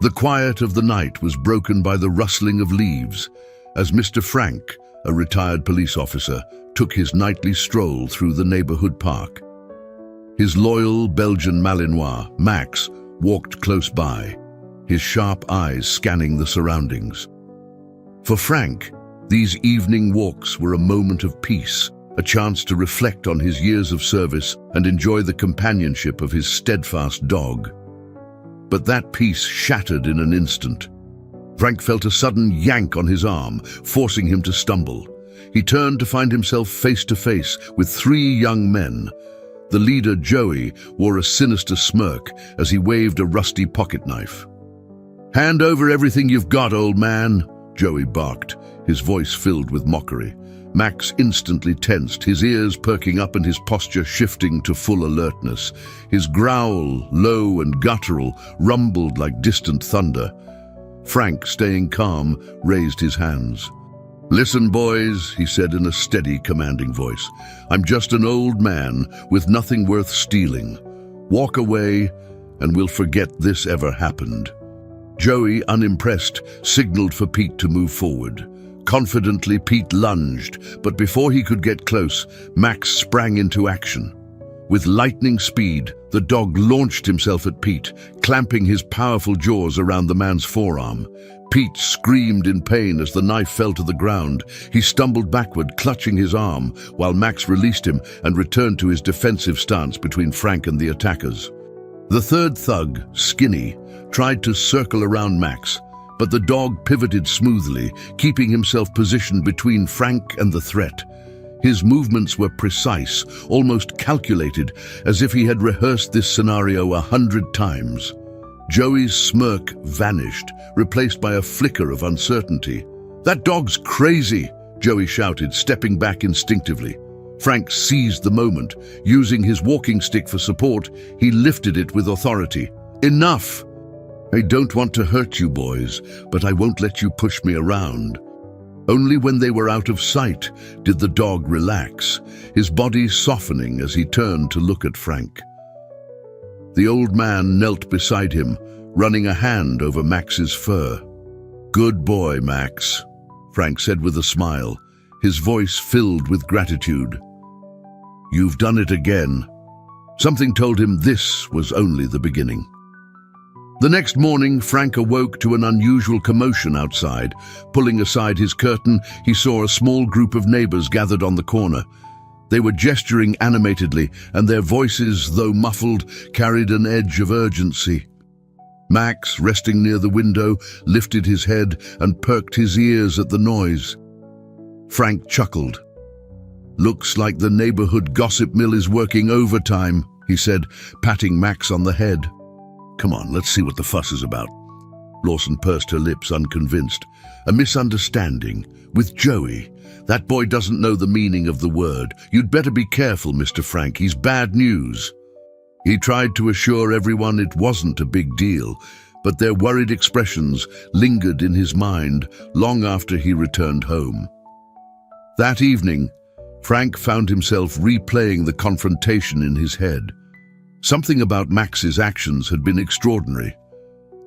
The quiet of the night was broken by the rustling of leaves as Mr. Frank, a retired police officer, took his nightly stroll through the neighborhood park. His loyal Belgian Malinois, Max, walked close by, his sharp eyes scanning the surroundings. For Frank, these evening walks were a moment of peace, a chance to reflect on his years of service and enjoy the companionship of his steadfast dog. But that peace shattered in an instant. Frank felt a sudden yank on his arm, forcing him to stumble. He turned to find himself face to face with three young men. The leader, Joey, wore a sinister smirk as he waved a rusty pocket knife. "Hand over everything you've got, old man," Joey barked, his voice filled with mockery. Max instantly tensed, his ears perking up and his posture shifting to full alertness. His growl, low and guttural, rumbled like distant thunder. Frank, staying calm, raised his hands. "Listen, boys," he said in a steady, commanding voice. "I'm just an old man with nothing worth stealing. Walk away, and we'll forget this ever happened." Joey, unimpressed, signaled for Pete to move forward. Confidently, Pete lunged, but before he could get close, Max sprang into action. With lightning speed, the dog launched himself at Pete, clamping his powerful jaws around the man's forearm. Pete screamed in pain as the knife fell to the ground. He stumbled backward, clutching his arm, while Max released him and returned to his defensive stance between Frank and the attackers. The third thug, Skinny, tried to circle around Max, but the dog pivoted smoothly, keeping himself positioned between Frank and the threat. His movements were precise, almost calculated, as if he had rehearsed this scenario 100 times. Joey's smirk vanished, replaced by a flicker of uncertainty. "That dog's crazy," Joey shouted, stepping back instinctively. Frank seized the moment. Using his walking stick for support, he lifted it with authority. "Enough! I don't want to hurt you boys, but I won't let you push me around." Only when they were out of sight did the dog relax, his body softening as he turned to look at Frank. The old man knelt beside him, running a hand over Max's fur. "Good boy, Max," Frank said with a smile, his voice filled with gratitude. "You've done it again." Something told him this was only the beginning. The next morning, Frank awoke to an unusual commotion outside. Pulling aside his curtain, he saw a small group of neighbors gathered on the corner. They were gesturing animatedly, and their voices, though muffled, carried an edge of urgency. Max, resting near the window, lifted his head and perked his ears at the noise. Frank chuckled. "Looks like the neighborhood gossip mill is working overtime," he said, patting Max on the head. "Come on, let's see what the fuss is about." Lawson pursed her lips, unconvinced. "A misunderstanding with Joey. That boy doesn't know the meaning of the word. You'd better be careful, Mr. Frank. He's bad news." He tried to assure everyone it wasn't a big deal, but their worried expressions lingered in his mind long after he returned home. That evening, Frank found himself replaying the confrontation in his head. Something about Max's actions had been extraordinary.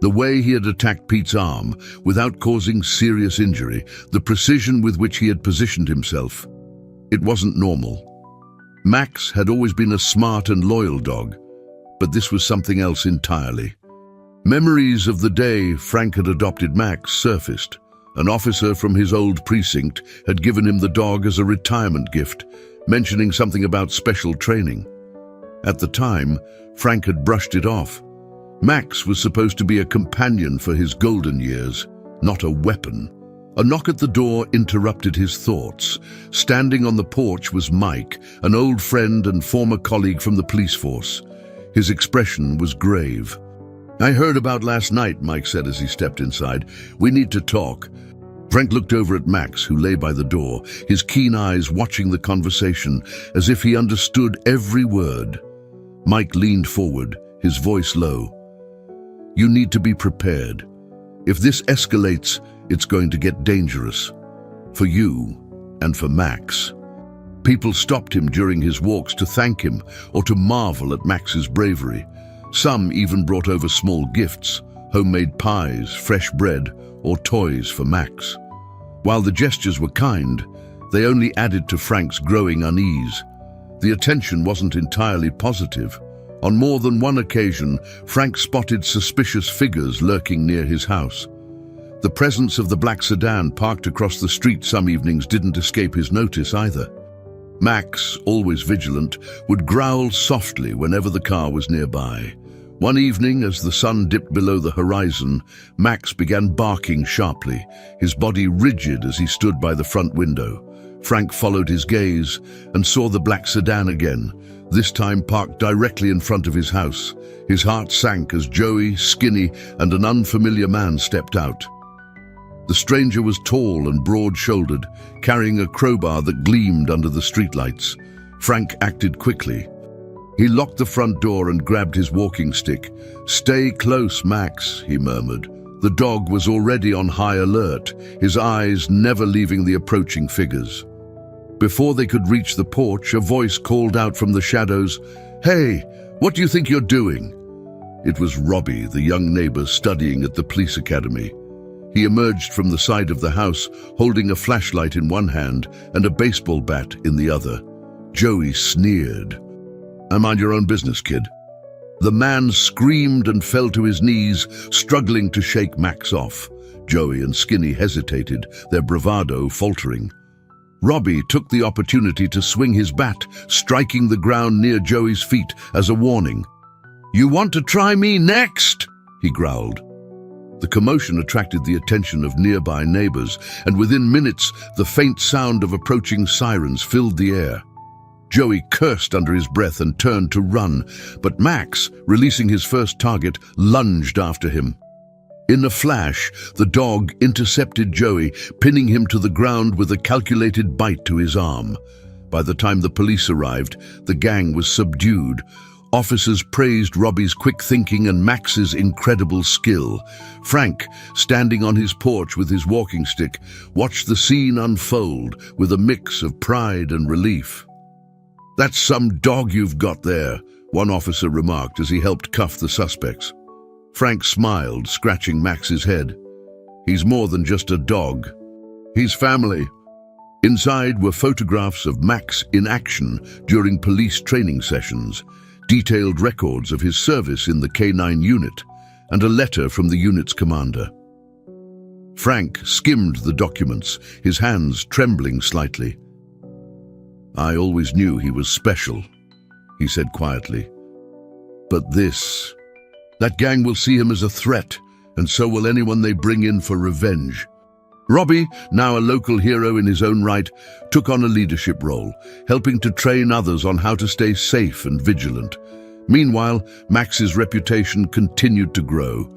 The way he had attacked Pete's arm without causing serious injury, the precision with which he had positioned himself. It wasn't normal. Max had always been a smart and loyal dog, but this was something else entirely. Memories of the day Frank had adopted Max surfaced. An officer from his old precinct had given him the dog as a retirement gift, mentioning something about special training. At the time, Frank had brushed it off. Max was supposed to be a companion for his golden years, not a weapon. A knock at the door interrupted his thoughts. Standing on the porch was Mike, an old friend and former colleague from the police force. His expression was grave. "I heard about last night," Mike said as he stepped inside. "We need to talk." Frank looked over at Max, who lay by the door, his keen eyes watching the conversation as if he understood every word. Mike leaned forward, his voice low. "You need to be prepared. If this escalates, it's going to get dangerous. For you and for Max." People stopped him during his walks to thank him or to marvel at Max's bravery. Some even brought over small gifts, homemade pies, fresh bread, or toys for Max. While the gestures were kind, they only added to Frank's growing unease. The attention wasn't entirely positive. On more than one occasion, Frank spotted suspicious figures lurking near his house. The presence of the black sedan parked across the street some evenings didn't escape his notice either. Max, always vigilant, would growl softly whenever the car was nearby. One evening, as the sun dipped below the horizon, Max began barking sharply, his body rigid as he stood by the front window. Frank followed his gaze and saw the black sedan again, this time parked directly in front of his house. His heart sank as Joey, Skinny, and an unfamiliar man stepped out. The stranger was tall and broad-shouldered, carrying a crowbar that gleamed under the streetlights. Frank acted quickly. He locked the front door and grabbed his walking stick. "Stay close, Max," he murmured. The dog was already on high alert, his eyes never leaving the approaching figures. Before they could reach the porch, a voice called out from the shadows, "Hey, what do you think you're doing?" It was Robbie, the young neighbor studying at the police academy. He emerged from the side of the house, holding a flashlight in one hand and a baseball bat in the other. Joey sneered. "I mind your own business, kid." The man screamed and fell to his knees, struggling to shake Max off. Joey and Skinny hesitated, their bravado faltering. Robbie took the opportunity to swing his bat, striking the ground near Joey's feet as a warning. "You want to try me next?" he growled. The commotion attracted the attention of nearby neighbors, and within minutes, the faint sound of approaching sirens filled the air. Joey cursed under his breath and turned to run, but Max, releasing his first target, lunged after him. In a flash, the dog intercepted Joey, pinning him to the ground with a calculated bite to his arm. By the time the police arrived, the gang was subdued. Officers praised Robbie's quick thinking and Max's incredible skill. Frank, standing on his porch with his walking stick, watched the scene unfold with a mix of pride and relief. "That's some dog you've got there," one officer remarked as he helped cuff the suspects. Frank smiled, scratching Max's head. "He's more than just a dog. He's family." Inside were photographs of Max in action during police training sessions, detailed records of his service in the K9 unit, and a letter from the unit's commander. Frank skimmed the documents, his hands trembling slightly. "I always knew he was special," he said quietly. "But that gang will see him as a threat, and so will anyone they bring in for revenge." Robbie, now a local hero in his own right, took on a leadership role, helping to train others on how to stay safe and vigilant. Meanwhile, Max's reputation continued to grow.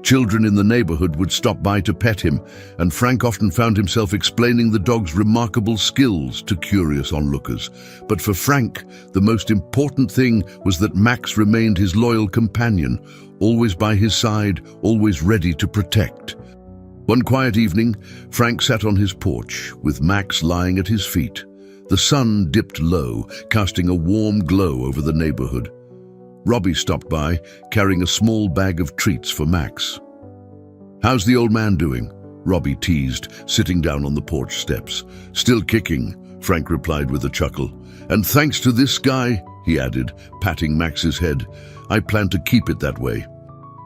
Children in the neighborhood would stop by to pet him, and Frank often found himself explaining the dog's remarkable skills to curious onlookers. But for Frank, the most important thing was that Max remained his loyal companion, always by his side, always ready to protect. One quiet evening, Frank sat on his porch, with Max lying at his feet. The sun dipped low, casting a warm glow over the neighborhood. Robbie stopped by, carrying a small bag of treats for Max. "How's the old man doing?" Robbie teased, sitting down on the porch steps. "Still kicking," Frank replied with a chuckle. "And thanks to this guy," he added, patting Max's head, "I plan to keep it that way."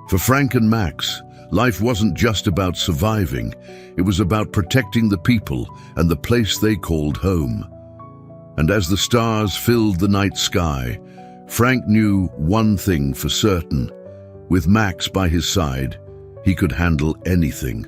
For Frank and Max, life wasn't just about surviving. It was about protecting the people and the place they called home. And as the stars filled the night sky, Frank knew one thing for certain. With Max by his side, he could handle anything.